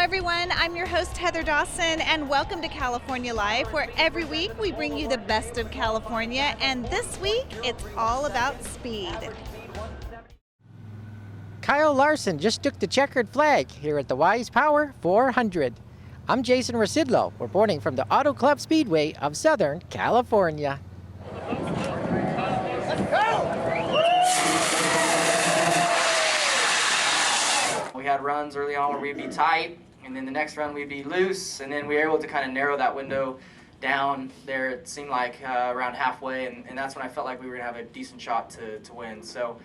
everyone, I'm your host Heather Dawson, and welcome to California Live, where every week we bring you the best of California, and this week it's all about speed. Kyle Larson just took the checkered flag here at the Wise Power 400. I'm Jason Rasidlo, reporting from the Auto Club Speedway of Southern California. We had runs early on where we'd be tight, and then the next run we'd be loose, and then we were able to kind of narrow that window down there. It seemed like around halfway, and that's when I felt like we were going to have a decent shot to win. So,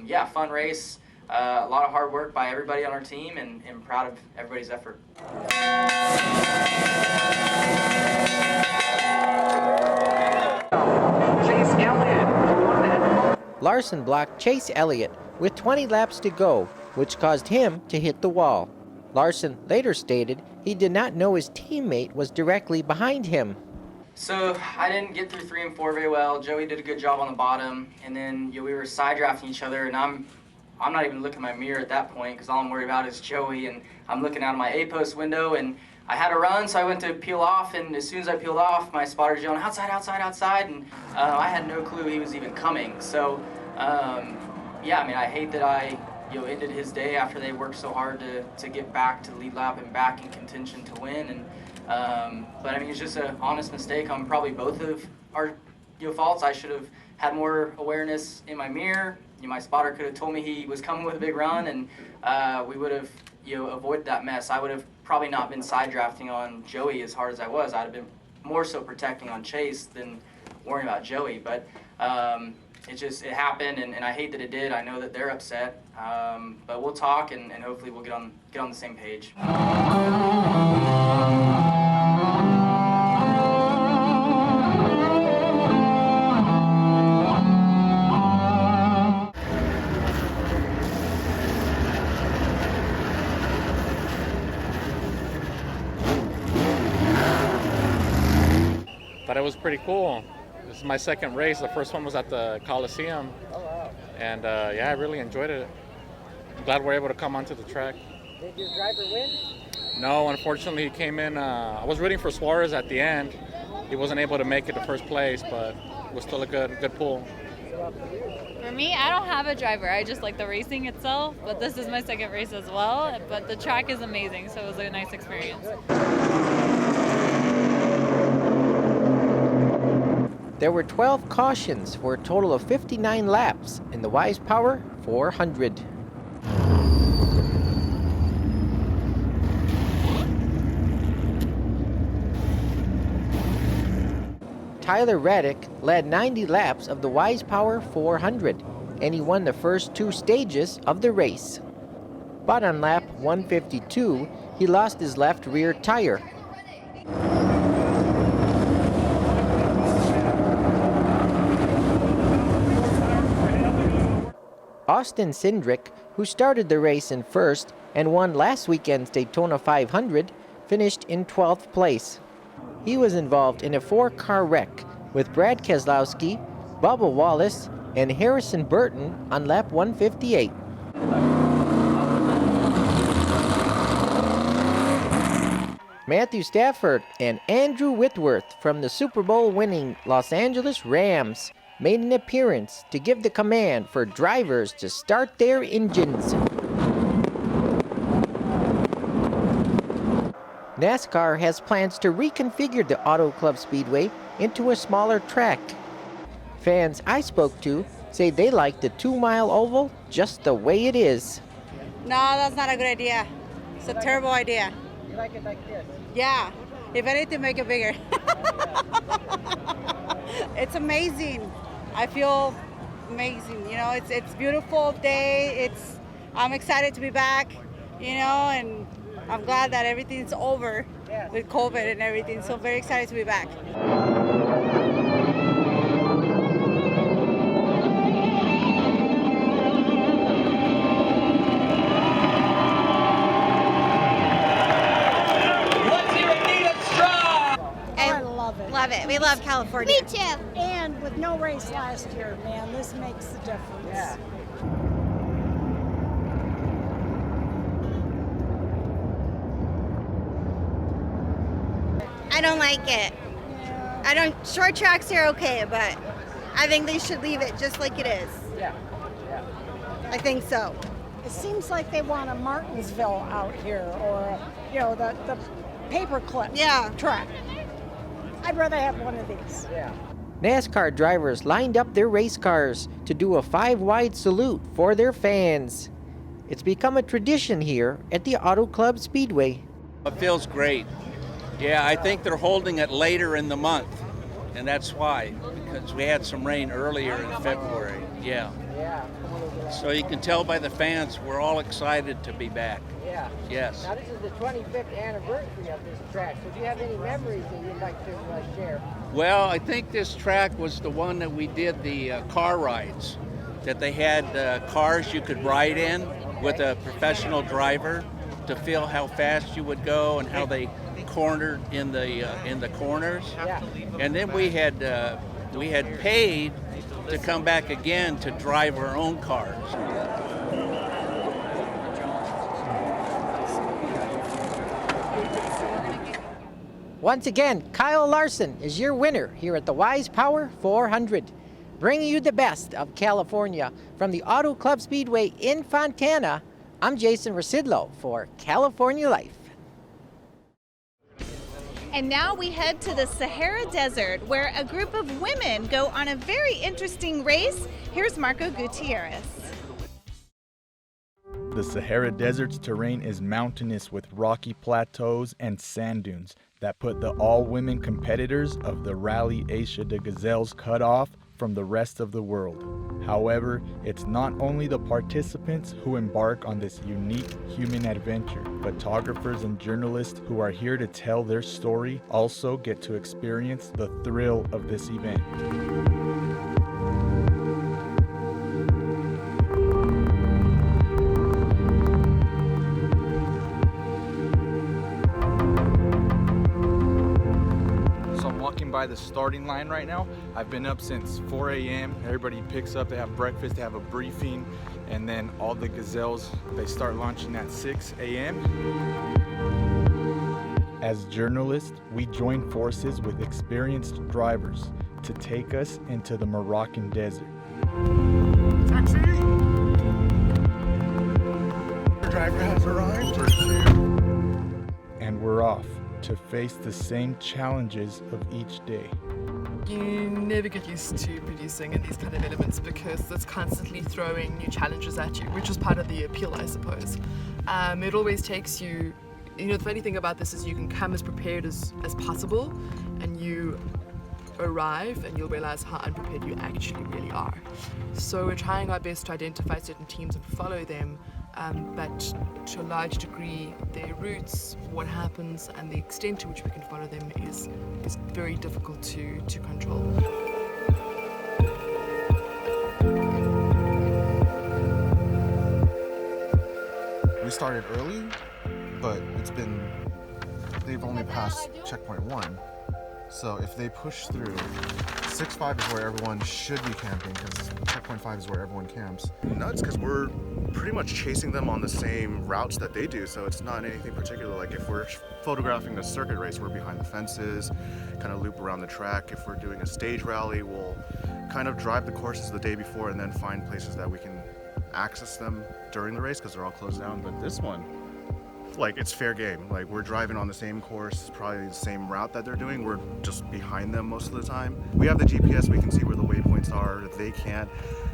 yeah, fun race. A lot of hard work by everybody on our team, and proud of everybody's effort. Chase Elliott. Larson blocked Chase Elliott with 20 laps to go, which caused him to hit the wall. Larson later stated he did not know his teammate was directly behind him. So I didn't get through 3 and 4 very well. Joey did a good job on the bottom, and then we were side drafting each other, and I'm not even looking in my mirror at that point because all I'm worried about is Joey, and I'm looking out of my A-post window, and I had a run, so I went to peel off, and as soon as I peeled off, my spotter's yelling, outside, outside, outside, and I had no clue he was even coming. So, yeah, I mean, I hate that I ended his day after they worked so hard to get back to lead lap and back in contention to win. And but I mean, it's just an honest mistake on probably both of our faults. I should have had more awareness in my mirror. My spotter could have told me he was coming with a big run, and we would have avoided that mess. I would have probably not been side drafting on Joey as hard as I was. I'd have been more so protecting on Chase than worrying about Joey. But it happened, and I hate that it did. I know that they're upset, but we'll talk, and hopefully we'll get on the same page. But it was pretty cool. This is my second race. The first one was at the Coliseum. Oh, wow. And yeah, I really enjoyed it. I'm glad we're able to come onto the track. Did your driver win? No, unfortunately, he came in. I was rooting for Suarez at the end. He wasn't able to make it to first place, but it was still a good pull. For me, I don't have a driver. I just like the racing itself, but this is my second race as well. But the track is amazing, so it was a nice experience. There were 12 cautions for a total of 59 laps in the Wise Power 400. Tyler Reddick led 90 laps of the Wise Power 400, and he won the first 2 stages of the race. But on lap 152, he lost his left rear tire. Austin Cindric, who started the race in first and won last weekend's Daytona 500, finished in 12th place. He was involved in a 4-car wreck with Brad Keselowski, Bubba Wallace, and Harrison Burton on lap 158. Matthew Stafford and Andrew Whitworth from the Super Bowl winning Los Angeles Rams made an appearance to give the command for drivers to start their engines. NASCAR has plans to reconfigure the Auto Club Speedway into a smaller track. Fans I spoke to say they like the 2-mile oval just the way it is. No, that's not a good idea. It's a terrible idea. You like it like this? Yeah, if anything, make it bigger. It's amazing. I feel amazing. It's beautiful day. I'm excited to be back. And I'm glad that everything's over with COVID and everything. So very excited to be back. Love it. We love California. Me too. And with no race last year, man, this makes the difference. Yeah. I don't like it. Short tracks are okay, but I think they should leave it just like it is. Yeah. I think so. It seems like they want a Martinsville out here, or the paperclip track. I'd rather have one of these. Yeah. NASCAR drivers lined up their race cars to do a 5-wide salute for their fans. It's become a tradition here at the Auto Club Speedway. It feels great. Yeah, I think they're holding it later in the month, and that's why, because we had some rain earlier in February. Yeah. So you can tell by the fans, we're all excited to be back. Yeah. Yes. Now this is the 25th anniversary of this track, so do you have any memories that you'd like to share? Well, I think this track was the one that we did the car rides, that they had cars you could ride in with a professional driver to feel how fast you would go and how they cornered in the corners. Yeah. And then we had paid to come back again to drive our own cars. Once again, Kyle Larson is your winner here at the Wise Power 400, bringing you the best of California from the Auto Club Speedway in Fontana. I'm Jason Rasidlo for California Life. And now we head to the Sahara Desert, where a group of women go on a very interesting race. Here's Marco Gutierrez. The Sahara Desert's terrain is mountainous with rocky plateaus and sand dunes that put the all-women competitors of the Rallye Aicha Des Gazelles cut off from the rest of the world. However, it's not only the participants who embark on this unique human adventure. Photographers and journalists who are here to tell their story also get to experience the thrill of this event. By the starting line right now. I've been up since 4 a.m. Everybody picks up, they have breakfast, they have a briefing, and then all the gazelles, they start launching at 6 a.m. As journalists, we join forces with experienced drivers to take us into the Moroccan desert. Taxi! The driver has arrived. And we're off to face the same challenges of each day. You never get used to producing in these kind of elements because it's constantly throwing new challenges at you, which is part of the appeal, I suppose. It always takes you, the funny thing about this is you can come as prepared as possible, and you arrive and you'll realize how unprepared you actually really are. So we're trying our best to identify certain teams and follow them, but to a large degree their routes, what happens, and the extent to which we can follow them is very difficult to control. We started early, but they've only passed checkpoint 1. So if they push through, 6-5 is where everyone should be camping, because checkpoint 5 is where everyone camps. Nuts, because we're pretty much chasing them on the same routes that they do, so it's not anything particular. Like if we're photographing a circuit race, we're behind the fences, kind of loop around the track. If we're doing a stage rally, we'll kind of drive the courses the day before and then find places that we can access them during the race because they're all closed down. But this one, like, it's fair game. Like, we're driving on the same course, probably the same route that they're doing. We're just behind them most of the time. We have the GPS, we can see where the waypoints are, they can't.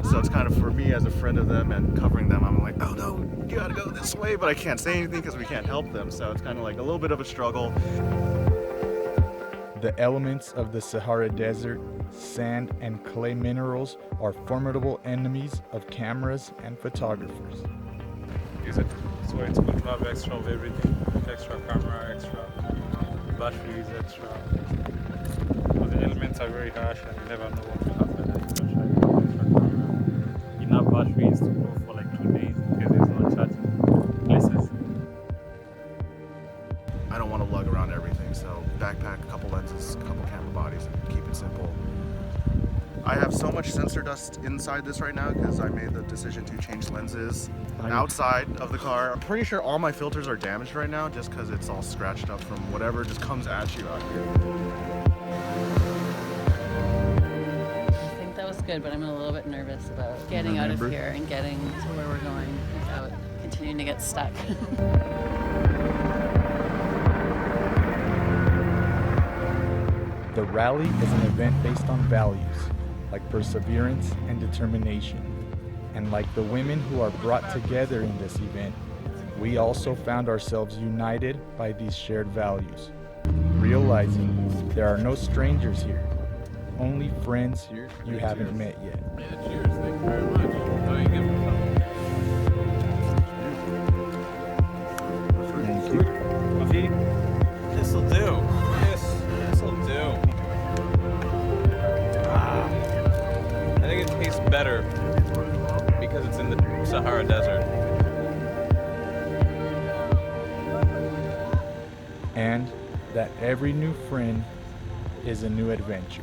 So it's kind of, for me as a friend of them and covering them, I'm like, oh no, you gotta go this way, but I can't say anything because we can't help them. So it's kind of like a little bit of a struggle. The elements of the Sahara Desert, sand and clay minerals, are formidable enemies of cameras and photographers. Use it. So it's good to have extra of everything, extra camera, extra batteries, extra. But the elements are very harsh and you never know what will happen. Extra camera, enough batteries to go for like 2 days because there's no charging places. I don't want to lug around everything, so backpack, a couple lenses, a couple camera bodies, and keep it simple. I have so much sensor dust inside this right now because I made the decision to change lenses outside of the car. I'm pretty sure all my filters are damaged right now just because it's all scratched up from whatever just comes at you out here. I think that was good, but I'm a little bit nervous about getting out of here and getting to where we're going without continuing to get stuck. The rally is an event based on values, like perseverance and determination. And like the women who are brought together in this event, we also found ourselves united by these shared values, realizing there are no strangers here, only friends you haven't met yet. Yeah, cheers. Thank you very much. Oh, you give me Thank you. coffee? This'll do. This'll do. I think it tastes better because it's in the Sahara Desert. And that every new friend is a new adventure.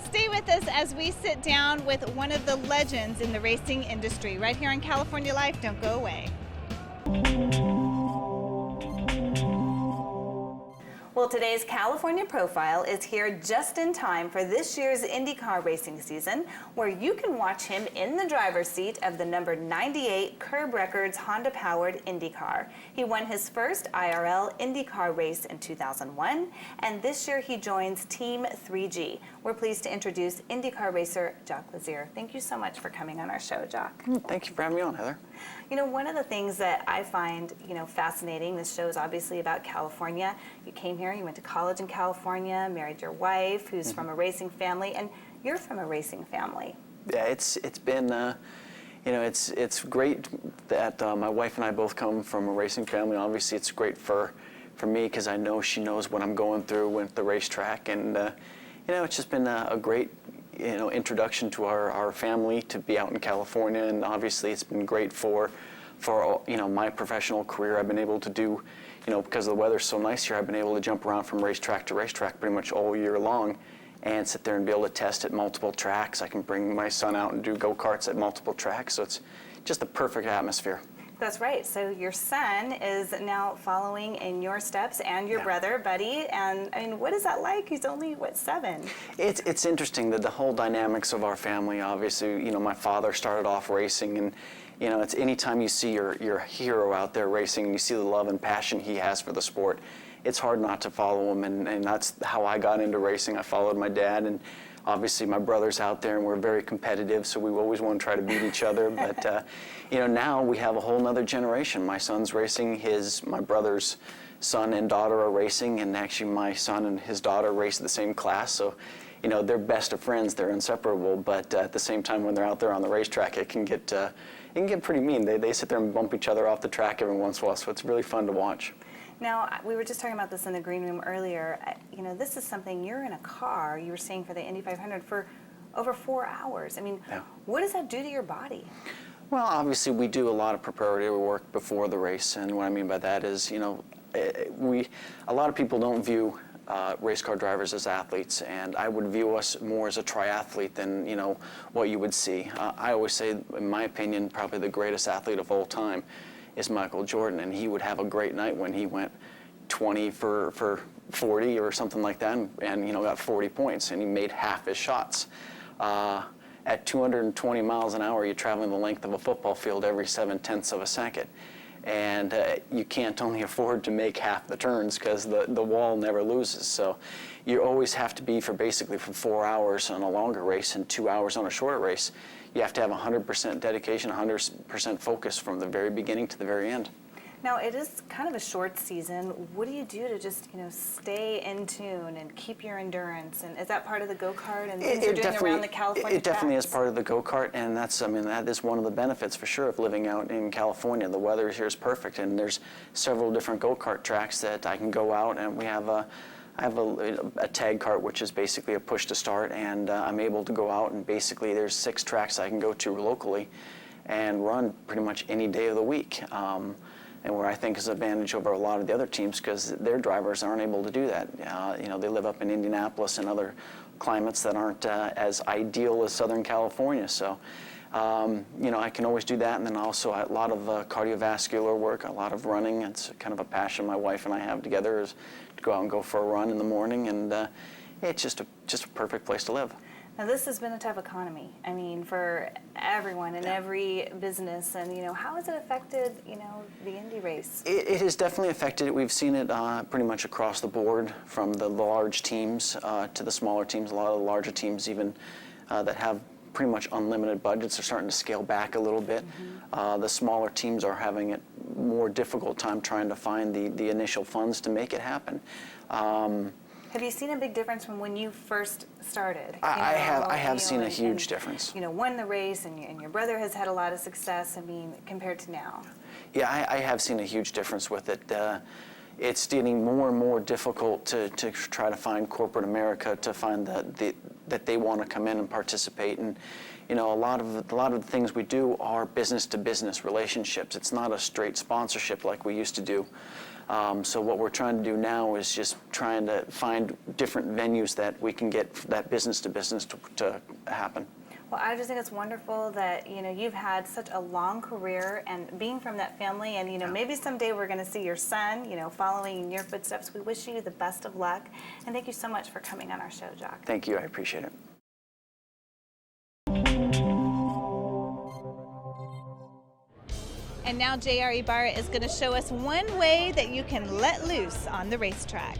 Stay with us as we sit down with one of the legends in the racing industry right here on California Life. Don't go away. Well, today's California Profile is here just in time for this year's Indy Car racing season, where you can watch him in the driver's seat of the number 98 Curb Records Honda-powered Indy Car. He won his first IRL Indy Car race in 2001, and this year he joins Team 3G. We're pleased to introduce Indy Car racer Jock Lazier. Thank you so much for coming on our show, Jock. Thank you for having me on, Heather. You know, one of the things that I find, fascinating, this show is obviously about California. You came here, you went to college in California, married your wife, who's from a racing family, and you're from a racing family. Yeah, it's been, it's great that my wife and I both come from a racing family. Obviously, it's great for me because I know she knows what I'm going through with the racetrack, and it's just been a great introduction to our family to be out in California, and obviously it's been great for my professional career. I've been able to do, because the weather's so nice here, I've been able to jump around from racetrack to racetrack pretty much all year long and sit there and be able to test at multiple tracks. I can bring my son out and do go-karts at multiple tracks, so it's just the perfect atmosphere. That's right. So your son is now following in your steps, and your brother, Buddy. And I mean, what is that like? He's only, 7? It's interesting that the whole dynamics of our family. Obviously, my father started off racing, and it's anytime you see your hero out there racing, and you see the love and passion he has for the sport, it's hard not to follow him. And that's how I got into racing. I followed my dad, and obviously my brother's out there, and we're very competitive, so we always want to try to beat each other. But now we have a whole nother generation. My son's racing, my brother's son and daughter are racing, and actually my son and his daughter race the same class. So, they're best of friends, they're inseparable. But at the same time, when they're out there on the racetrack, it can get pretty mean. They sit there and bump each other off the track every once in a while, so it's really fun to watch. Now, we were just talking about this in the green room earlier. This is something, you're in a car, you were saying, for the Indy 500 for over 4 hours. I mean, what does that do to your body? Well, obviously, we do a lot of preparatory work before the race, and what I mean by that is, a lot of people don't view race car drivers as athletes, and I would view us more as a triathlete than, what you would see. I always say, in my opinion, probably the greatest athlete of all time is Michael Jordan, and he would have a great night when he went 20 for 40 or something like that, and got 40 points, and he made half his shots. At 220 miles an hour, you're traveling the length of a football field every 7/10 of a second, and you can't only afford to make half the turns because the wall never loses. So you always have to be for 4 hours on a longer race and 2 hours on a shorter race. You have to have 100% dedication, 100% focus from the very beginning to the very end. Now, it is kind of a short season. What do you do to just, stay in tune and keep your endurance? And is that part of the go-kart and things you're doing around the California It definitely tracks? is part of the go-kart, and that is one of the benefits for sure of living out in California. The weather here is perfect, and there's several different go-kart tracks that I can go out, and I have a tag kart, which is basically a push to start, and I'm able to go out, and basically there's 6 tracks I can go to locally and run pretty much any day of the week. And where I think is an advantage over a lot of the other teams because their drivers aren't able to do that. They live up in Indianapolis and other climates that aren't as ideal as Southern California. So, you know, I can always do that, and then also a lot of cardiovascular work, a lot of running. It's kind of a passion my wife and I have together, is to go out and go for a run in the morning, and it's just a perfect place to live. Now, this has been a tough economy. I mean, for everyone in every business, and, you know, how has it affected, you know, the Indy race? It has definitely affected it. We've seen it pretty much across the board, from the large teams to the smaller teams. A lot of the larger teams, even that have pretty much unlimited budgets, are starting to scale back a little bit. The smaller teams are having a more difficult time trying to find the initial funds to make it happen. Have you seen a big difference from when you first started? I have seen a huge difference. You know, won the race, and your brother has had a lot of success, I mean, compared to now. Yeah, I have seen a huge difference with it. It's getting more and more difficult to try to find corporate America, to find that they want to come in and participate. And, you know, a lot of the things we do are business-to-business relationships. It's not a straight sponsorship like we used to do. So what we're trying to do now is just trying to find different venues that we can get that business-to-business to happen. Well, I just think it's wonderful that, you know, you've had such a long career, and being from that family, and, you know, maybe someday we're going to see your son, you know, following in your footsteps. We wish you the best of luck, and thank you so much for coming on our show, Jock. Thank you, I appreciate it. And now J.R.YBARRA is going to show us one way that you can let loose on the racetrack.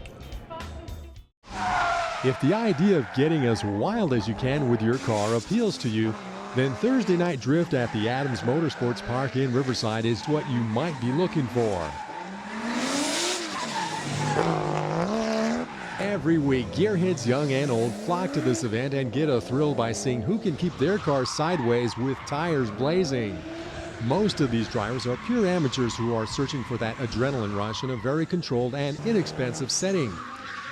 If the idea of getting as wild as you can with your car appeals to you, then Thursday Night Drift at the Adams Motorsports Park in Riverside is what you might be looking for. Every week, gearheads young and old flock to this event and get a thrill by seeing who can keep their cars sideways with tires blazing. Most of these drivers are pure amateurs who are searching for that adrenaline rush in a very controlled and inexpensive setting.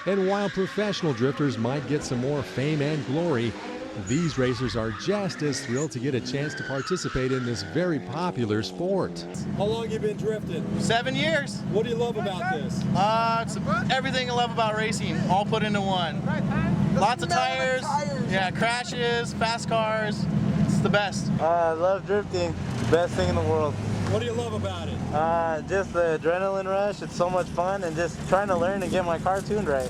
And while professional drifters might get some more fame and glory, these racers are just as thrilled to get a chance to participate in this very popular sport. How long have you been drifting? 7 years. What do you love about this? It's everything I love about racing, all put into one. Lots of tires, yeah, crashes, fast cars. It's the best. I love drifting. Best thing in the world. What do you love about it? Just the adrenaline rush. It's so much fun, and just trying to learn and get my car tuned right.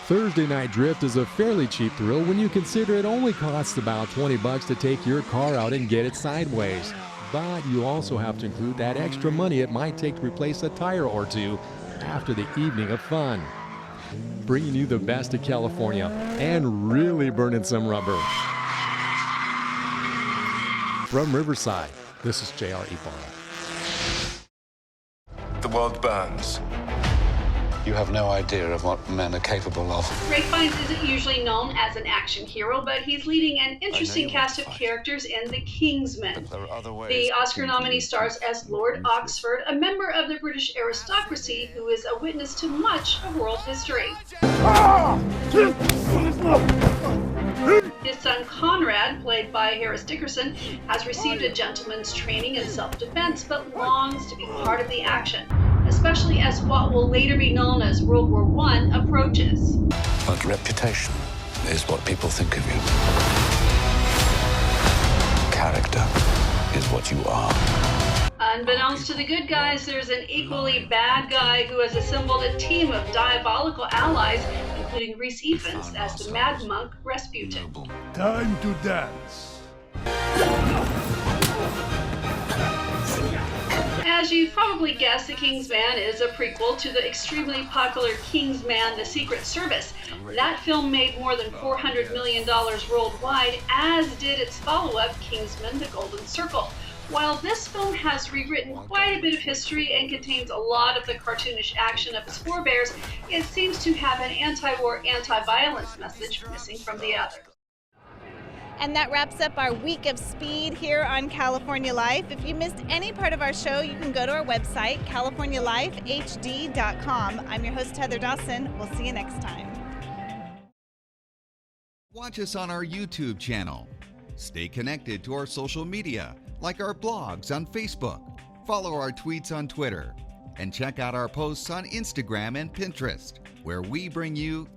Thursday Night Drift is a fairly cheap thrill when you consider it only costs about $20 to take your car out and get it sideways. But you also have to include that extra money it might take to replace a tire or two after the evening of fun. Bringing you the best of California and really burning some rubber. From Riverside, this is J.R.YBARRA. The world burns. You have no idea of what men are capable of. Ray Fiennes isn't usually known as an action hero, but he's leading an interesting cast of characters in The Kingsman. The Oscar nominee stars as Lord Oxford, a member of the British aristocracy who is a witness to much of world history. His son Conrad, played by Harris Dickerson, has received a gentleman's training in self-defense, but longs to be part of the action, especially as what will later be known as World War I approaches. But reputation is what people think of you. Character is what you are. Unbeknownst to the good guys, there's an equally bad guy who has assembled a team of diabolical allies, including Rhys Ifans as the Mad Monk Rasputin. Time to dance. As you've probably guessed, The Kingsman is a prequel to the extremely popular Kingsman: The Secret Service. That film made more than $400 million worldwide, as did its follow-up, Kingsman: The Golden Circle. While this film has rewritten quite a bit of history and contains a lot of the cartoonish action of its forebears, it seems to have an anti-war, anti-violence message missing from the other. And that wraps up our week of speed here on California Life. If you missed any part of our show, you can go to our website, CaliforniaLifeHD.com. I'm your host, Heather Dawson. We'll see you next time. Watch us on our YouTube channel. Stay connected to our social media, like our blogs on Facebook. Follow our tweets on Twitter. And check out our posts on Instagram and Pinterest, where we bring you